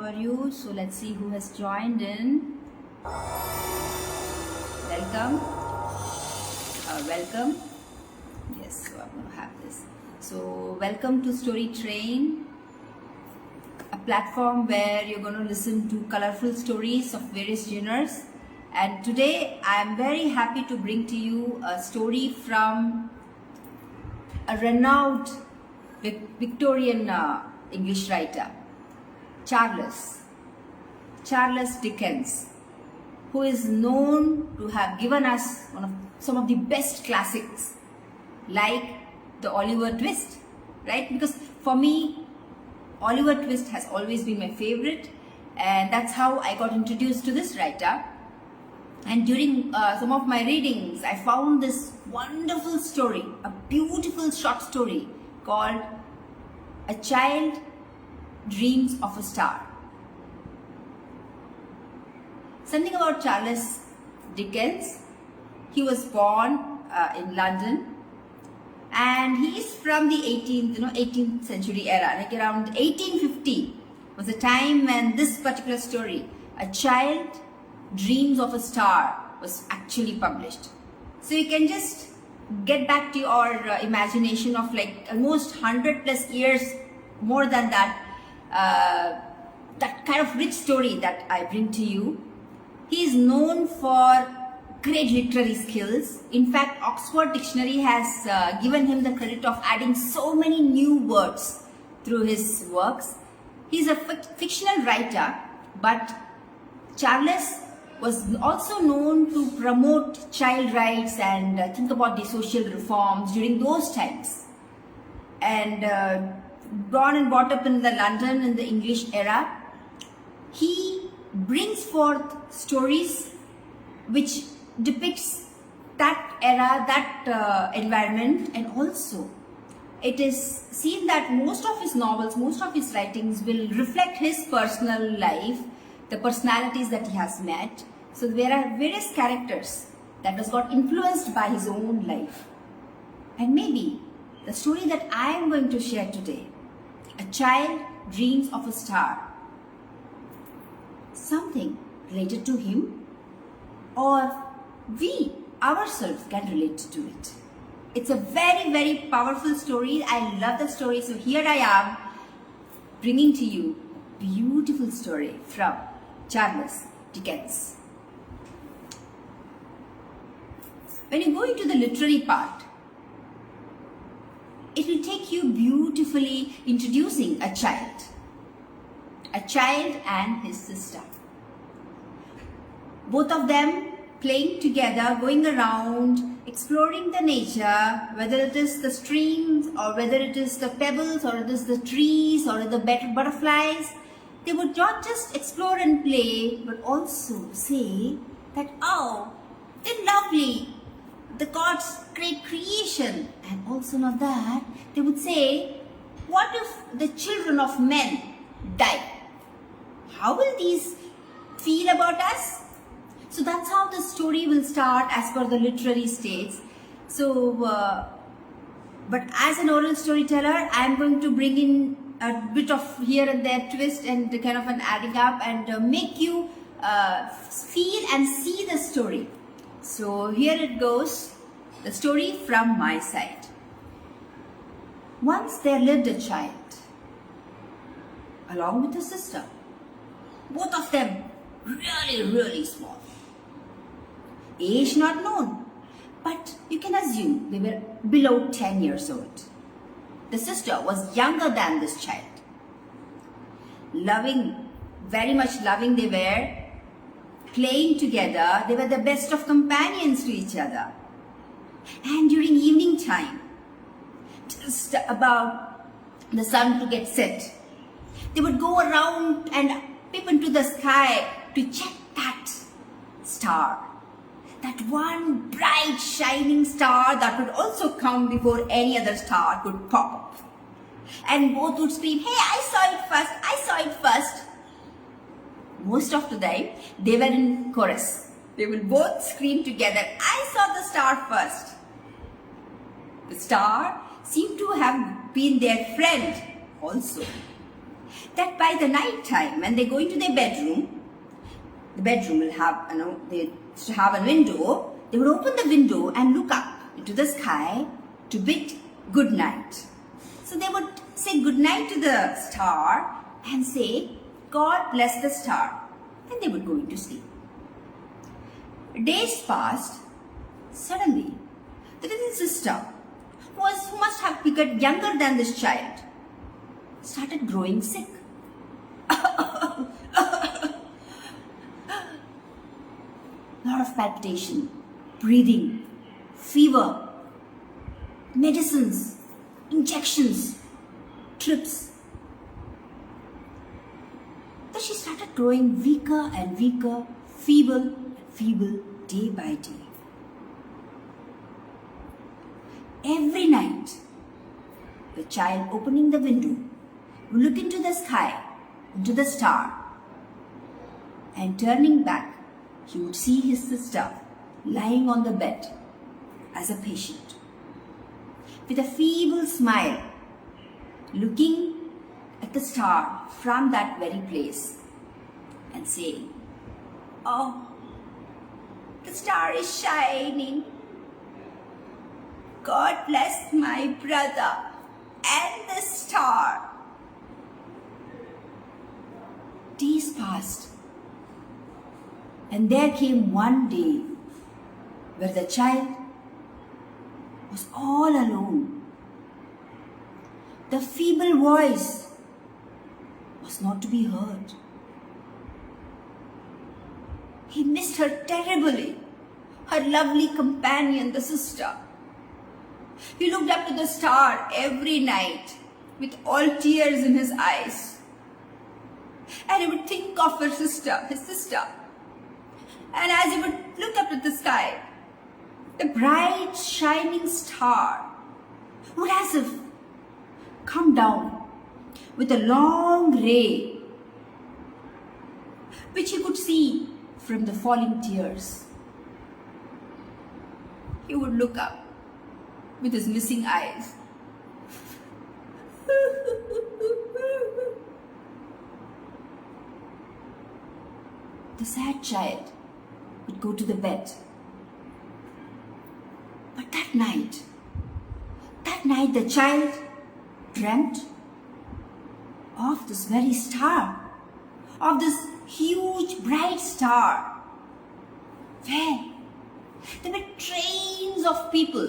are you? So let's see who has joined in. Welcome. Welcome. Yes, so I'm going to have this. So welcome to Story Train, a platform where you're going to listen to colorful stories of various genres. And today I am very happy to bring to you a story from a renowned Victorian English writer, Charles Dickens, who is known to have given us some of the best classics like the Oliver Twist, right? Because for me, Oliver Twist has always been my favorite, and that's how I got introduced to this writer. And during some of my readings, I found this wonderful story, a beautiful short story called A Child Dreams of a Star. Something about Charles Dickens. He was born in London, and he is from the 18th century era. Like around 1850 was the time when this particular story, A Child Dreams of a Star, was actually published. So you can just get back to your imagination of like almost 100 plus years more than that, that kind of rich story that I bring to you. He is known for great literary skills. In fact, Oxford Dictionary has given him the credit of adding so many new words through his works. He is a fictional writer, but Charles was also known to promote child rights and think about the social reforms during those times. And born and brought up in the London in the English era, he brings forth stories which depicts that era, that environment, and also it is seen that most of his novels, most of his writings will reflect his personal life, the personalities that he has met. So there are various characters that has got influenced by his own life. And maybe the story that I am going to share today, A Child Dreams of a Star, something related to him, or we ourselves can relate to it. It's a very, very powerful story. I love the story. So here I am bringing to you a beautiful story from Charles Dickens. When you go into the literary part, it will take you beautifully introducing a child and his sister. Both of them playing together, going around, exploring the nature, whether it is the streams or whether it is the pebbles or it is the trees or the butterflies. They would not just explore and play, but also say that, oh, they're lovely, the God's great creation. And also not that, they would say, what if the children of men die? How will these feel about us? So that's how the story will start as per the literary states. So, but as an oral storyteller, I am going to bring in a bit of here and there twist and kind of an adding up and make you feel and see the story. So here it goes, the story from my side. Once there lived a child along with a sister, both of them really, really small. Age not known, but you can assume they were below 10 years old. The sister was younger than this child. Very much loving they were, playing together. They were the best of companions to each other. And during evening time, just about the sun to get set, they would go around and peep into the sky to check that star. That one bright shining star that would also come before any other star could pop up. And both would scream, hey, I saw it first. Most of the time, they were in chorus. They will both scream together, I saw the star first. The star seemed to have been their friend also. that by the night time, when they go into their bedroom, the bedroom will have, they used to have a window. They would open the window and look up into the sky to bid good night. So they would say good night to the star and say, God bless the star. And they would go into sleep. Days passed. Suddenly, the little sister, who must have become younger than this child, started growing sick. Lot of palpitation, breathing, fever, medicines, injections, trips. But she started growing weaker and weaker, feeble and feeble, day by day. Every night, the child opening the window would look into the sky, into the star, and turning back, he would see his sister lying on the bed as a patient, with a feeble smile, looking at the star from that very place and saying, "Oh, the star is shining. God bless my brother and the star." Days passed, and there came one day where the child was all alone. The feeble voice was not to be heard. He missed her terribly, her lovely companion, the sister. He looked up to the star every night with all tears in his eyes. And he would think of his sister. And as he would look up at the sky, the bright shining star would as if come down with a long ray, which he could see from the falling tears. He would look up with his missing eyes. The sad child would go to the bed. But that night the child dreamt of this very star, of this huge bright star, where there were trains of people.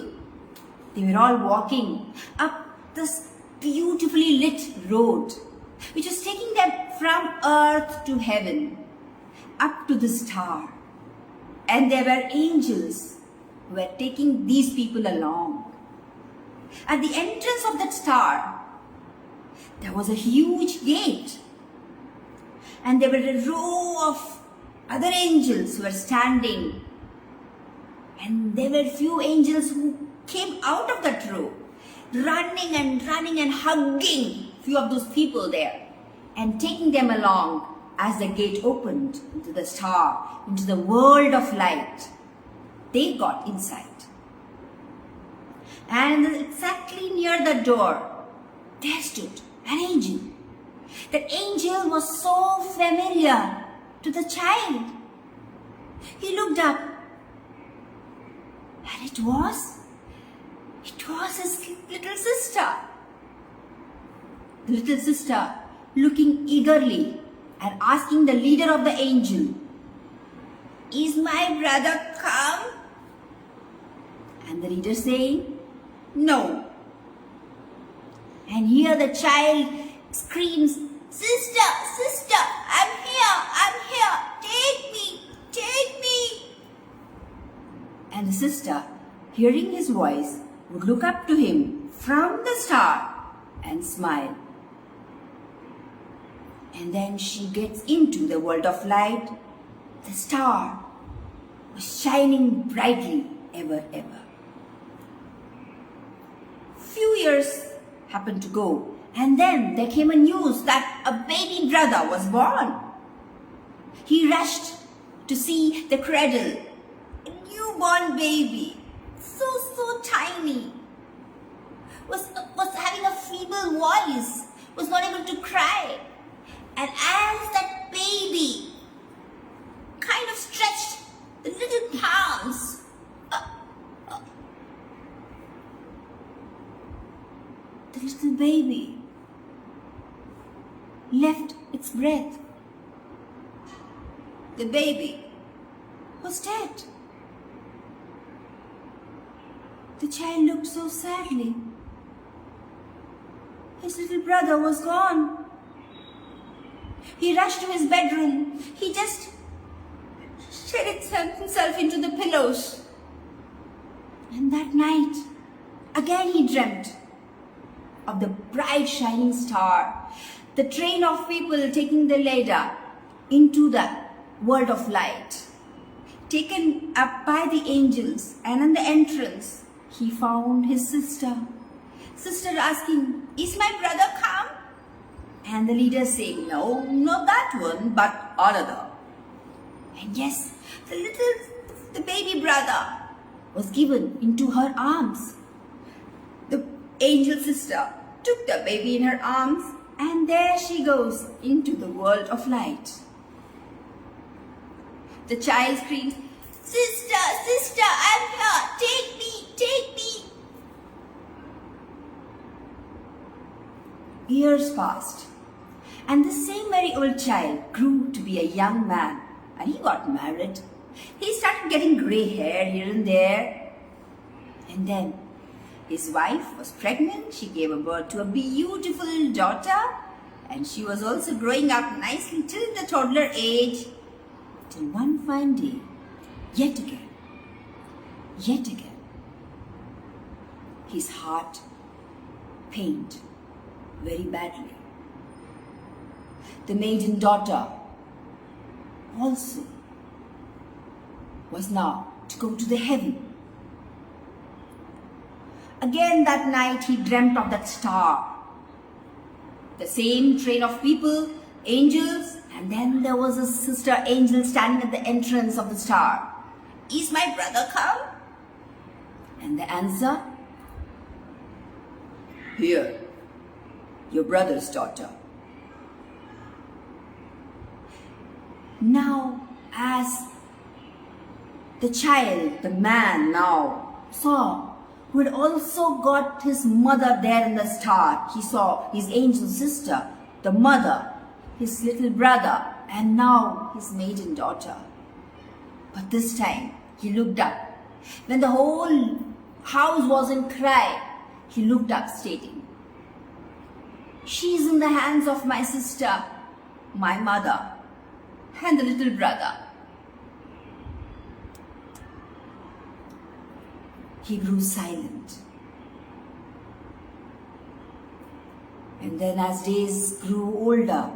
They were all walking up this beautifully lit road, which was taking them from earth to heaven, up to the star. And there were angels who were taking these people along. At the entrance of that star, there was a huge gate. And there were a row of other angels who were standing. And there were few angels who came out of that row, running and hugging few of those people there and taking them along as the gate opened into the star, into the world of light. They got inside. And exactly near the door, there stood an angel. That angel was so familiar to the child. He looked up, and it was his little sister. The little sister looking eagerly and asking the leader of the angel, "Is my brother come?" And the leader saying, "No." And here the child screams, "Sister, sister, I'm here, take me. And the sister, hearing his voice, would look up to him from the star and smile. And then she gets into the world of light. The star was shining brightly ever. Few years happened to go, and then there came a news that a baby brother was born. He rushed to see the cradle. A newborn baby, so tiny, was having a feeble voice, was not able to cry. And as that baby kind of stretched the little palms, the little baby left its breath. The baby was dead. The child looked so sadly. His little brother was gone. He rushed to his bedroom. He just shed himself into the pillows. And that night, again he dreamt of the bright shining star, the train of people taking the ladder into the world of light, taken up by the angels, and in the entrance he found his sister. Sister asking, "Is my brother come?" And the leader saying, "No, not that one, but another." And yes, the baby brother was given into her arms. The angel sister took the baby in her arms, and there she goes into the world of light. The child screams, "Sister, sister, I'm here, take me, take me." Years passed, and the same very old child grew to be a young man, and he got married. He started getting grey hair here and there. And then his wife was pregnant. She gave birth to a beautiful daughter, and she was also growing up nicely till the toddler age. Till one fine day, yet again, his heart pained very badly. The maiden daughter also was now to go to the heaven. Again that night he dreamt of that star. The same train of people, angels, and then there was a sister angel standing at the entrance of the star. "Is my brother come?" And the answer, "Here, your brother's daughter." Now, as the child, the man now saw, who had also got his mother there in the star, he saw his angel sister, the mother, his little brother, and now his maiden daughter. But this time, he looked up. When the whole house was in cry, he looked up stating, "She is in the hands of my sister, my mother, and the little brother." He grew silent. And then as days grew older,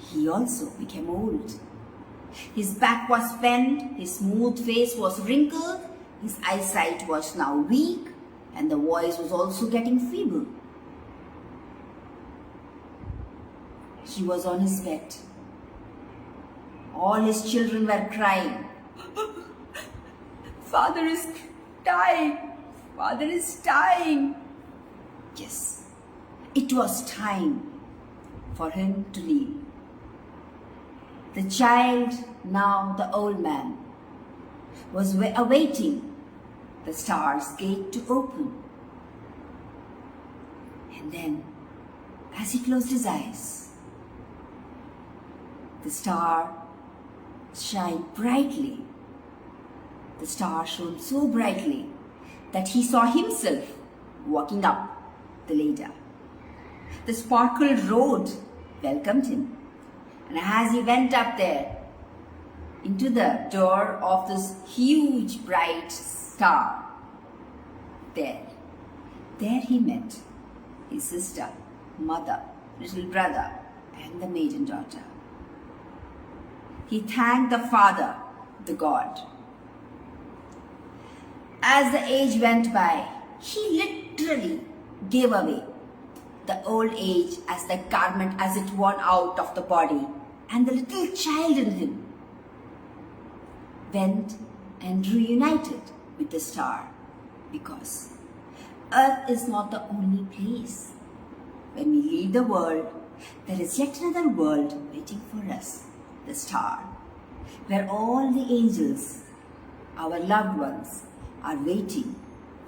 he also became old. His back was bent, his smooth face was wrinkled, his eyesight was now weak, and the voice was also getting feeble. He was on his bed. All his children were crying, "Father is dying, Father is dying." Yes, it was time for him to leave. The child, now the old man, was awaiting the star's gate to open. And then, as he closed his eyes, the star shined brightly. The star shone so brightly that he saw himself walking up the ladder. The sparkled road welcomed him. And as he went up there, into the door of this huge bright star, there he met his sister, mother, little brother, and the maiden daughter. He thanked the Father, the God. As the age went by, he literally gave away the old age as the garment as it worn out of the body, and the little child in him went and reunited with the star, because earth is not the only place. When we leave the world, There is yet another world waiting for us, the star, where all the angels, our loved ones, are waiting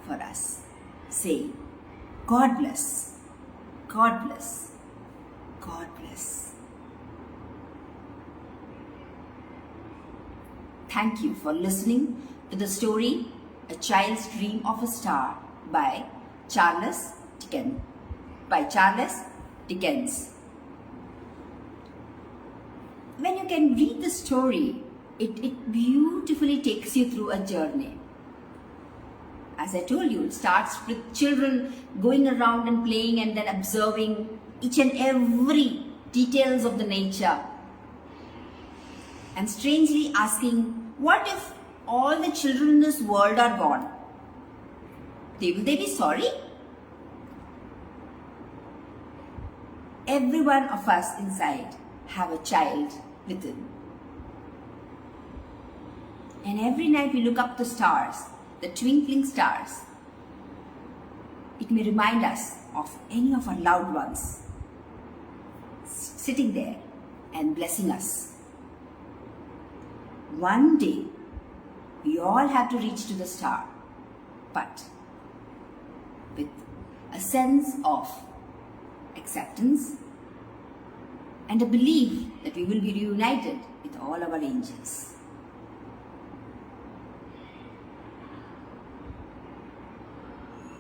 for us. Say, God bless, God bless, God bless. Thank you for listening to the story A Child's Dream of a Star by Charles Dickens. When you can read the story, it beautifully takes you through a journey. As I told you, it starts with children going around and playing and then observing each and every details of the nature. And strangely asking, what if all the children in this world are gone? Will they be sorry? Every one of us inside have a child within. And every night we look up the stars, the twinkling stars. It may remind us of any of our loved ones sitting there and blessing us. One day, we all have to reach to the star, but with a sense of acceptance and a belief that we will be reunited with all our angels.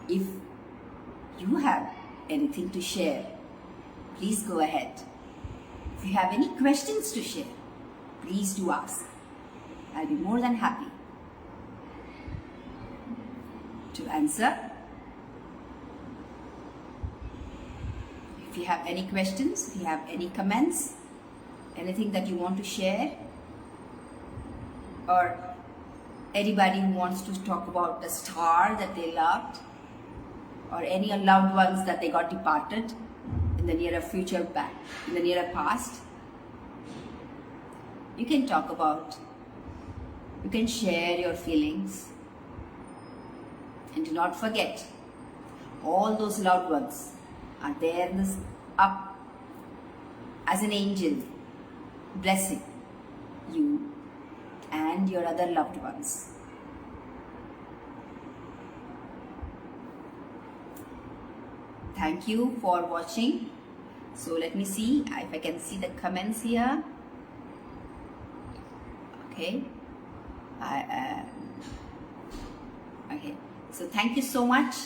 If you have anything to share, please go ahead. If you have any questions to share, please do ask. I'll be more than happy to answer. If you have any questions, if you have any comments, anything that you want to share, or anybody who wants to talk about the star that they loved, or any loved ones that they got departed in the nearer future back, in the nearer past, you can talk about, you can share your feelings. And do not forget, all those loved ones are there in this up as an angel, blessing you and your other loved ones. Thank you for watching. So let me see if I can see the comments here. Okay. Okay. So thank you so much.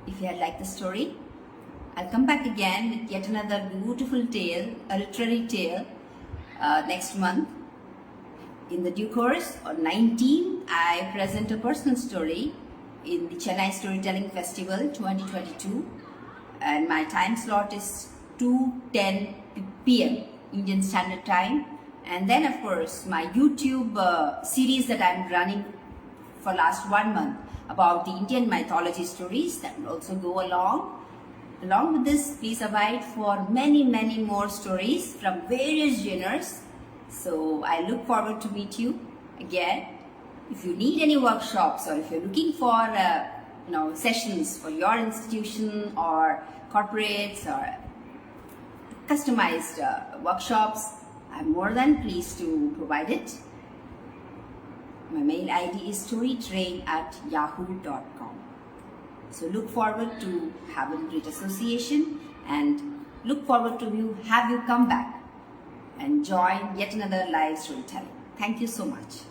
If you had liked the story, I'll come back again with yet another beautiful tale, a literary tale, next month. In the due course, on 19th, I present a personal story in the Chennai Storytelling Festival 2022, and my time slot is 2:10 p.m. Indian Standard Time. And then of course my YouTube series that I'm running for last 1 month about the Indian mythology stories, that will also go along. Along with this, please abide for many more stories from various genres. So I look forward to meet you again. If you need any workshops, or if you're looking for sessions for your institution or corporates or customized workshops, I'm more than pleased to provide it. My mail ID is storytrain@yahoo.com. So look forward to having great association, and look forward to have you come back and join yet another live storytelling. Thank you so much.